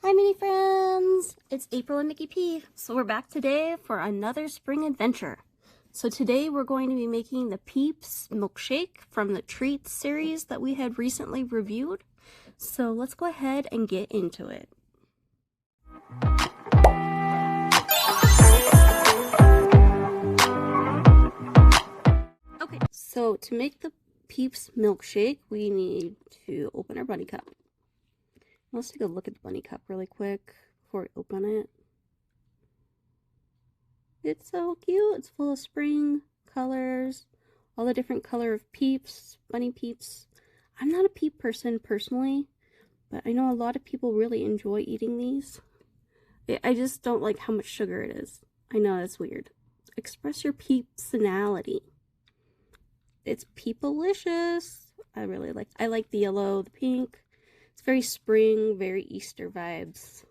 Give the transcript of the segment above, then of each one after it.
Hi mini friends! It's April and Nikki P. So we're back today for another spring adventure. So today we're going to be making the Peeps Milkshake from the Treats series that we had recently reviewed. So let's go ahead and get into it. Okay, so to make the Peeps Milkshake, we need to open our bunny cup. Let's take a look at the bunny cup really quick before we open it. It's so cute. It's full of spring colors, all the different color of Peeps, bunny Peeps. I'm not a Peep person personally, but I know a lot of people really enjoy eating these. I just don't like how much sugar it is. I know that's weird. Express your Peepsonality. It's Peepalicious. I like the yellow, the pink. It's very spring, very Easter vibes.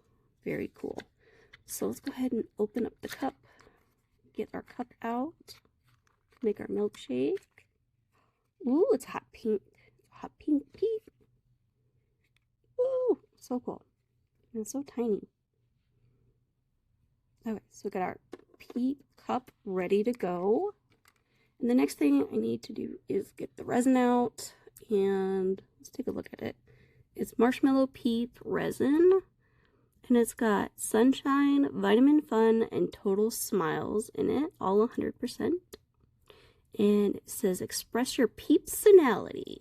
Very cool. So let's go ahead and open up the cup. Get our cup out. Make our milkshake. Ooh, it's hot pink. Hot pink peep. Ooh, so cool. And it's so tiny. Okay, so we got our peep cup ready to go. And the next thing I need to do is get the resin out. And let's take a look at it. It's Marshmallow Peep Resin, and it's got Sunshine, Vitamin Fun, and Total Smiles in it, all 100%. And it says, express your Peepsonality.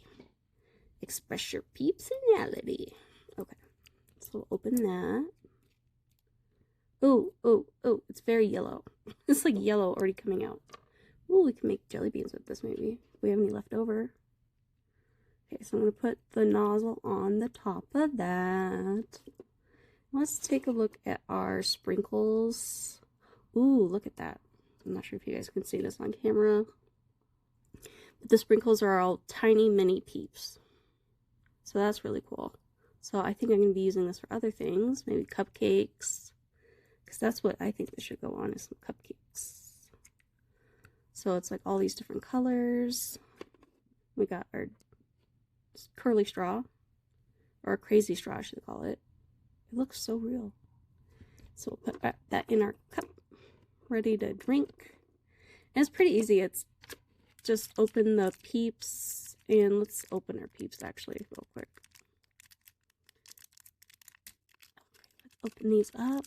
Express your Peepsonality. Okay, so we'll open that. Oh, it's very yellow. It's like yellow already coming out. Oh, we can make jelly beans with this maybe. If we have any left over. Okay, so I'm going to put the nozzle on the top of that. Let's take a look at our sprinkles. Ooh, look at that. I'm not sure if you guys can see this on camera. But the sprinkles are all tiny mini Peeps. So that's really cool. So I think I'm going to be using this for other things. Maybe cupcakes. Because that's what I think this should go on, is some cupcakes. So it's like all these different colors. We got our curly straw, or a crazy straw I should call it. It looks so real. So we'll put that in our cup, ready to drink. And it's pretty easy. It's just open the Peeps, and let's open our Peeps actually real quick. Let's open these up.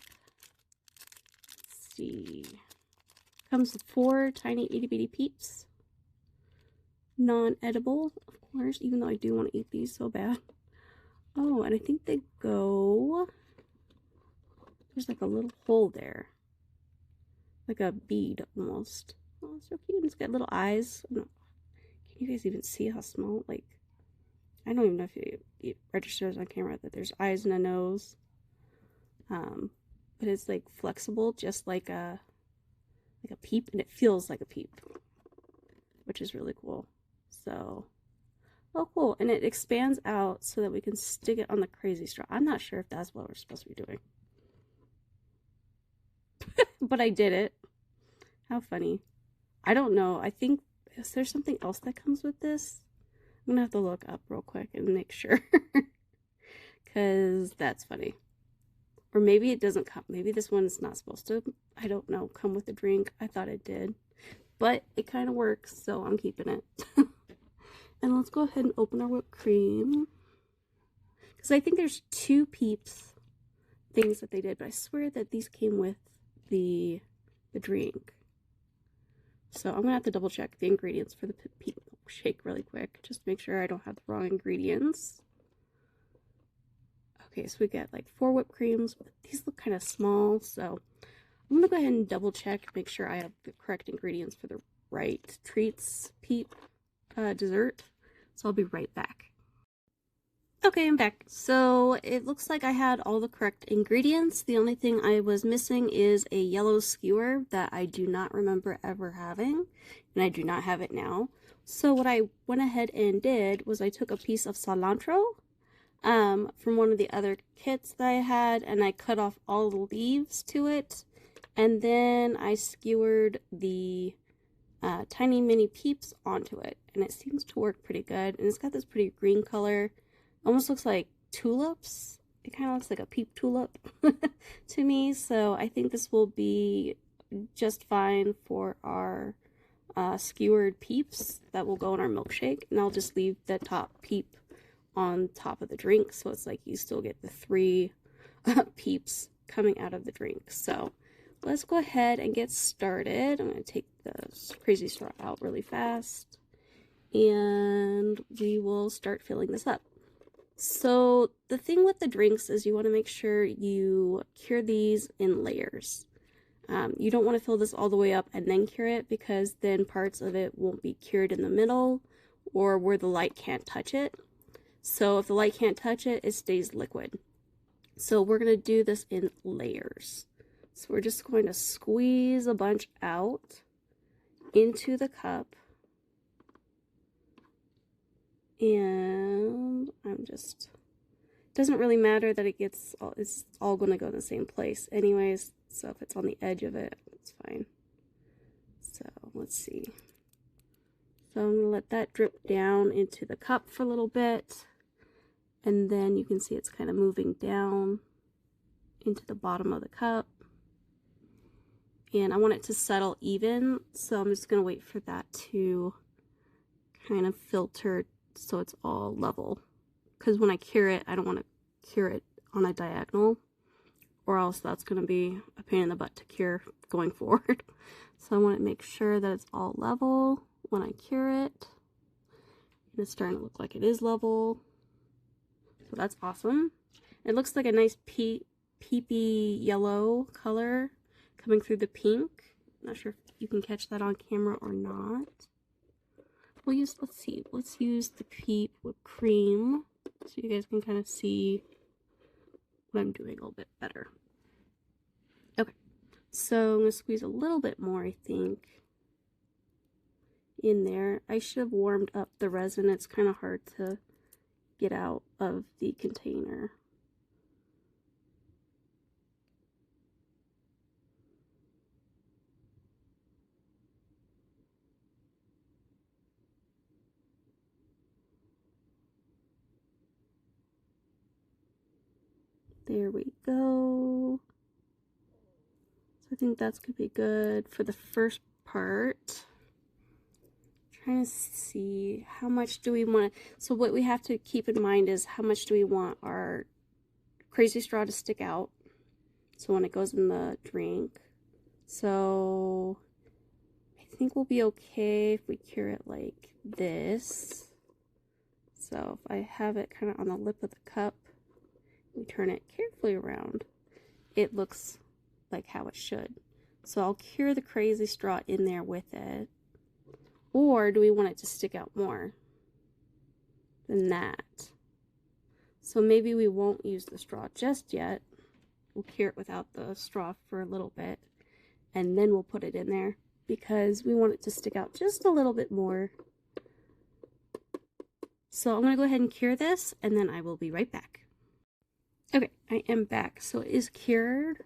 Let's see. Comes with 4 tiny itty bitty Peeps. Non-edible, of course, even though I do want to eat these so bad. Oh, and I think they go... There's like a little hole there. Like a bead, almost. Oh, it's so cute. It's got little eyes. Can you guys even see how small? Like, I don't even know if it registers on camera that there's eyes and a nose. But it's like flexible, just like a peep, and it feels like a peep, which is really cool. So, oh cool, and it expands out so that we can stick it on the crazy straw. I'm not sure if that's what we're supposed to be doing. But I did it. How funny. I don't know. I think, is there something else that comes with this? I'm gonna have to look up real quick and make sure. Because that's funny. Or maybe it doesn't come. Maybe this one's not supposed to, I don't know, come with a drink. I thought it did. But it kind of works, so I'm keeping it. And let's go ahead and open our whipped cream. Because I think there's 2 Peeps things that they did, but I swear that these came with the drink. So I'm going to have to double check the ingredients for the Peep Milkshake really quick, just to make sure I don't have the wrong ingredients. Okay, so we get like 4 whipped creams, but these look kind of small, so I'm going to go ahead and double check, make sure I have the correct ingredients for the right Treats Peep dessert. So I'll be right back. Okay, I'm back. So it looks like I had all the correct ingredients. The only thing I was missing is a yellow skewer that I do not remember ever having, and I do not have it now. So what I went ahead and did was I took a piece of cilantro from one of the other kits that I had, and I cut off all the leaves to it, and then I skewered the tiny mini Peeps onto it, and it seems to work pretty good. And it's got this pretty green color, almost looks like tulips, it kind of looks like a peep tulip to me. So I think this will be just fine for our skewered peeps that will go in our milkshake. And I'll just leave the top peep on top of the drink. So it's like you still get the 3 peeps coming out of the drink. So let's go ahead and get started. I'm going to take the crazy straw out really fast. And we will start filling this up. So the thing with the drinks is you want to make sure you cure these in layers. You don't want to fill this all the way up and then cure it, because then parts of it won't be cured in the middle or where the light can't touch it. So if the light can't touch it, it stays liquid. So we're going to do this in layers. So we're just going to squeeze a bunch out into the cup. And doesn't really matter that it's all going to go in the same place anyways. So if it's on the edge of it, it's fine. So let's see. So I'm going to let that drip down into the cup for a little bit. And then you can see it's kind of moving down into the bottom of the cup. And I want it to settle even. So I'm just going to wait for that to kind of filter so it's all level, because when I cure it, I don't want to cure it on a diagonal, or else that's going to be a pain in the butt to cure going forward. So I want to make sure that it's all level when I cure it, and it's starting to look like it is level. So that's awesome. It looks like a nice peepy yellow color coming through the pink. Not sure if you can catch that on camera or not. Let's use the Peep whipped cream so you guys can kind of see what I'm doing a little bit better. Okay, so I'm going to squeeze a little bit more, I think, in there. I should have warmed up the resin. It's kind of hard to get out of the container. There we go. So I think that's going to be good for the first part. Trying to see how much do we want to, so what we have to keep in mind is how much do we want our crazy straw to stick out, so when it goes in the drink. So I think we'll be okay if we cure it like this. So if I have it kind of on the lip of the cup, we turn it carefully around, it looks like how it should. So I'll cure the crazy straw in there with it. Or do we want it to stick out more than that? So maybe we won't use the straw just yet. We'll cure it without the straw for a little bit, and then we'll put it in there because we want it to stick out just a little bit more. So I'm going to go ahead and cure this, and then I will be right back. Okay, I am back. So it is cured,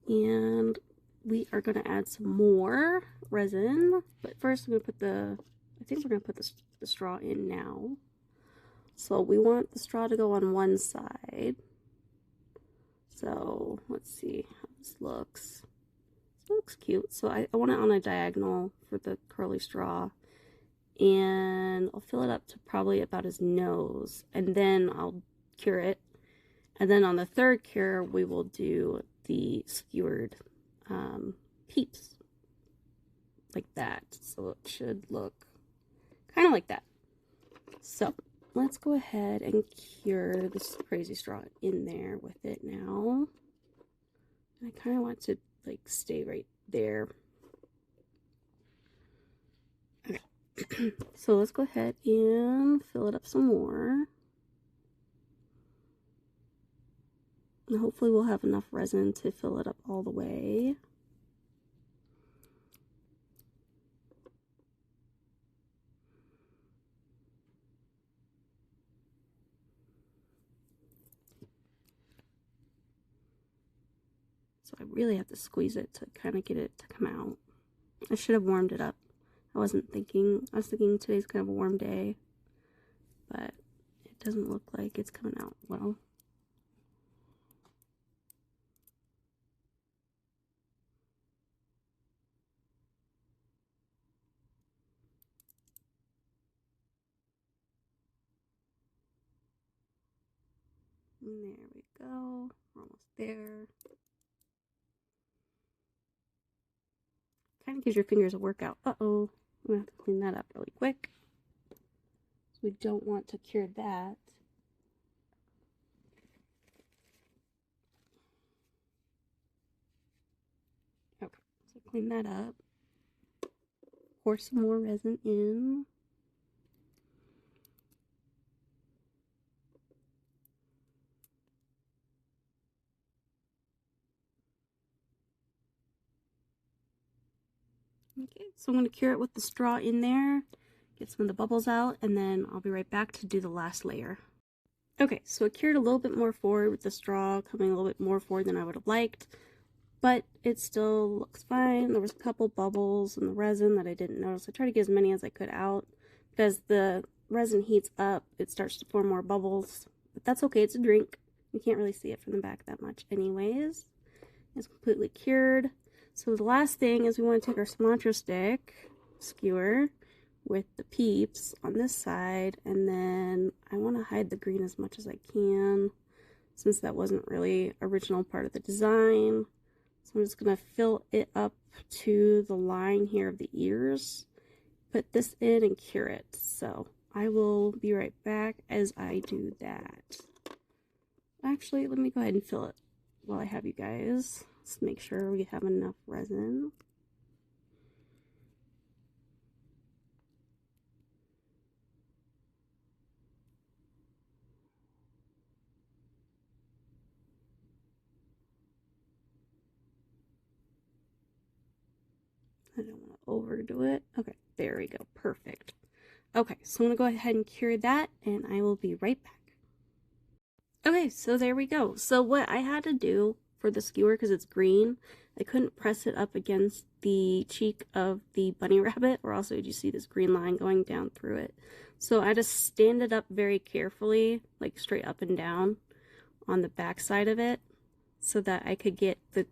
and we are going to add some more resin. But first, I'm going to put I think we're going to put the straw in now. So we want the straw to go on one side. So let's see how this looks. This looks cute. So I want it on a diagonal for the curly straw. And I'll fill it up to probably about his nose. And then I'll cure it. And then on the third cure, we will do the skewered peeps. Like that. So it should look kind of like that. So let's go ahead and cure this crazy straw in there with it now. I kind of want to like stay right there. Okay. So let's go ahead and fill it up some more. And hopefully we'll have enough resin to fill it up all the way. So I really have to squeeze it to kind of get it to come out. I should have warmed it up. I was thinking today's kind of a warm day, but it doesn't look like it's coming out well. And there we go. We're almost there. Kind of gives your fingers a workout. Uh-oh. I'm going to have to clean that up really quick. So we don't want to cure that. Okay, so clean that up. Pour some more resin in. Okay, so I'm going to cure it with the straw in there, get some of the bubbles out, and then I'll be right back to do the last layer. Okay, so it cured a little bit more forward with the straw coming a little bit more forward than I would have liked, but it still looks fine. There was a couple bubbles in the resin that I didn't notice. I tried to get as many as I could out, but as the resin heats up, it starts to form more bubbles, but that's okay. It's a drink. You can't really see it from the back that much anyways. It's completely cured. So the last thing is we want to take our cilantro stick skewer with the Peeps on this side, and then I want to hide the green as much as I can since that wasn't really original part of the design. So I'm just going to fill it up to the line here of the ears, put this in and cure it. So I will be right back as I do that. Actually, let me go ahead and fill it while I have you guys. Let's make sure we have enough resin. I don't want to overdo it. Okay, there we go. Perfect. Okay, so I'm going to go ahead and cure that, and I will be right back. Okay, so there we go. So what I had to do for the skewer, because it's green, I couldn't press it up against the cheek of the bunny rabbit, or else would you see this green line going down through it. So I just stand it up very carefully, like straight up and down on the back side of it, so that I could get the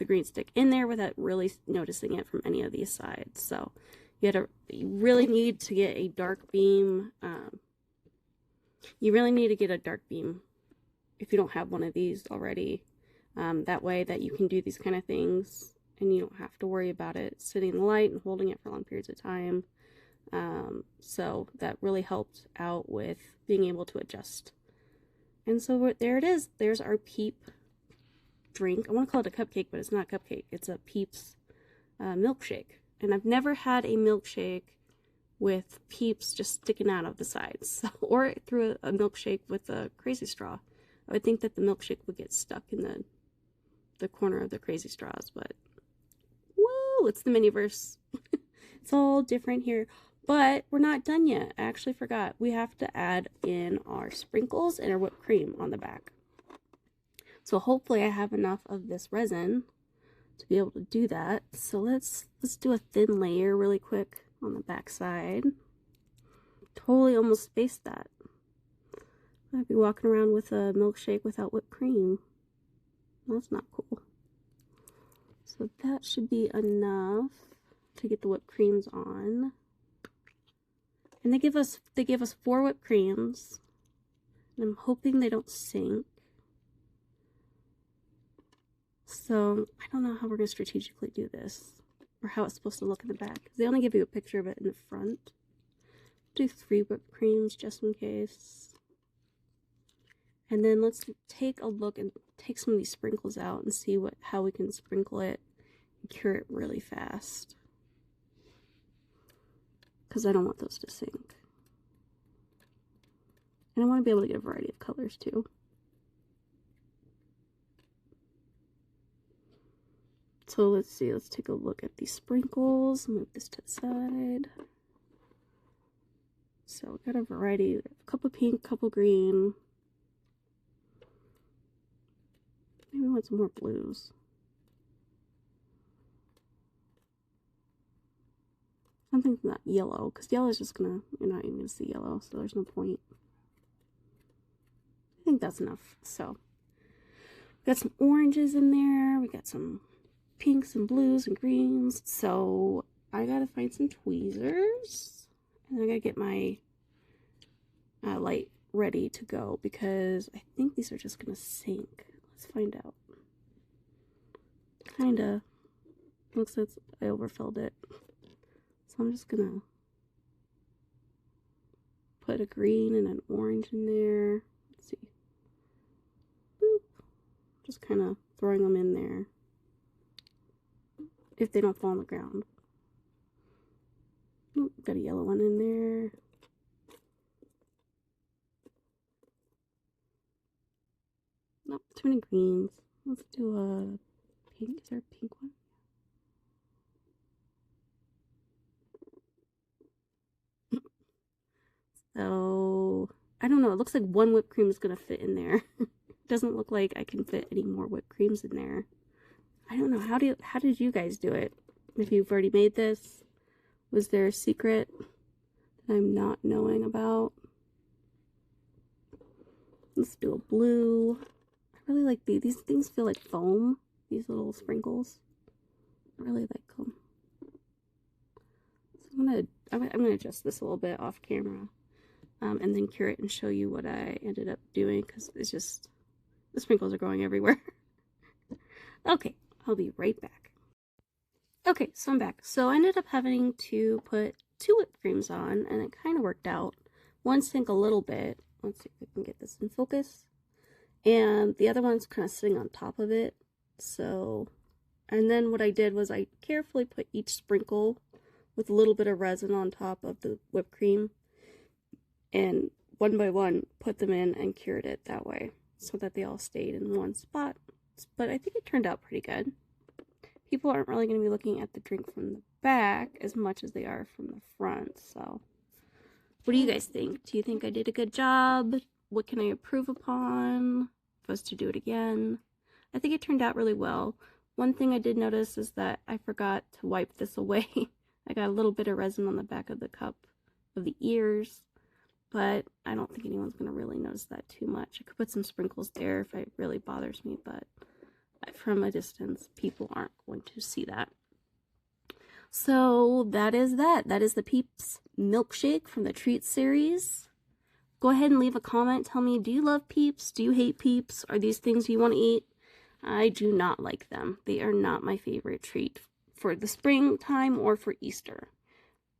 green stick in there without really noticing it from any of these sides. So you really need to get a dark beam. You really need to get a dark beam if you don't have one of these already. That way that you can do these kind of things and you don't have to worry about it sitting in the light and holding it for long periods of time. So that really helped out with being able to adjust. And so there it is. There's our Peep drink. I want to call it a cupcake, but it's not a cupcake. It's a Peeps milkshake. And I've never had a milkshake with Peeps just sticking out of the sides, so, or through a milkshake with a crazy straw. I would think that the milkshake would get stuck in the corner of the crazy straws, but woo, it's the Miniverse. It's all different here, but we're not done yet. I actually forgot. We have to add in our sprinkles and our whipped cream on the back. So hopefully I have enough of this resin to be able to do that. So let's do a thin layer really quick on the back side. Totally almost spaced that. I'd be walking around with a milkshake without whipped cream. That's not cool. So that should be enough to get the whipped creams on. And they give us 4 whipped creams. And I'm hoping they don't sink. So I don't know how we're going to strategically do this, or how it's supposed to look in the back. They only give you a picture of it in the front. Do 3 whipped creams just in case. And then let's take a look and take some of these sprinkles out and see how we can sprinkle it and cure it really fast. Because I don't want those to sink. And I want to be able to get a variety of colors too. So let's see, let's take a look at these sprinkles. Move this to the side. So we got a variety, a couple pink, couple green. Maybe we want some more blues. Something not yellow, because yellow is just you're not even gonna see yellow, so there's no point. I think that's enough. So we got some oranges in there, we got some pinks and blues and greens. So I gotta find some tweezers, and I gotta get my light ready to go because I think these are just gonna sink. Let's find out. Kinda. Looks like I overfilled it. So I'm just gonna put a green and an orange in there. Let's see. Boop. Just kind of throwing them in there if they don't fall on the ground. Oop, got a yellow one in there. Nope, too many greens. Let's do a pink. Is there a pink one? So, I don't know. It looks like one whipped cream is going to fit in there. It doesn't look like I can fit any more whipped creams in there. I don't know. How did you guys do it? If you've already made this, was there a secret that I'm not knowing about? Let's do a blue. I really like these things feel like foam. These little sprinkles. I really like them. So I'm gonna adjust this a little bit off camera. And then cure it and show you what I ended up doing because it's just the sprinkles are going everywhere. Okay, I'll be right back. Okay, so I'm back. So I ended up having to put 2 whipped creams on and it kind of worked out. One sank a little bit. Let's see if I can get this in focus. And the other one's kind of sitting on top of it. So, and then what I did was I carefully put each sprinkle with a little bit of resin on top of the whipped cream. And one by one, put them in and cured it that way so that they all stayed in one spot. But I think it turned out pretty good. People aren't really going to be looking at the drink from the back as much as they are from the front. So what do you guys think? Do you think I did a good job? What can I improve upon? If I was to do it again? I think it turned out really well. One thing I did notice is that I forgot to wipe this away. I got a little bit of resin on the back of the cup of the ears. But I don't think anyone's going to really notice that too much. I could put some sprinkles there if it really bothers me, but from a distance, people aren't going to see that. So that is that. That is the Peeps Milkshake from the Treats series. Go ahead and leave a comment. Tell me, do you love Peeps? Do you hate Peeps? Are these things you want to eat? I do not like them. They are not my favorite treat for the springtime or for Easter.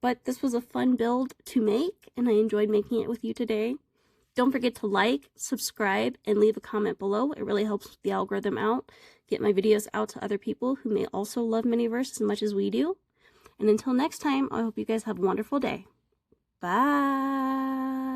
But this was a fun build to make, and I enjoyed making it with you today. Don't forget to like, subscribe, and leave a comment below. It really helps the algorithm out, get my videos out to other people who may also love Miniverse as much as we do. And until next time, I hope you guys have a wonderful day. Bye!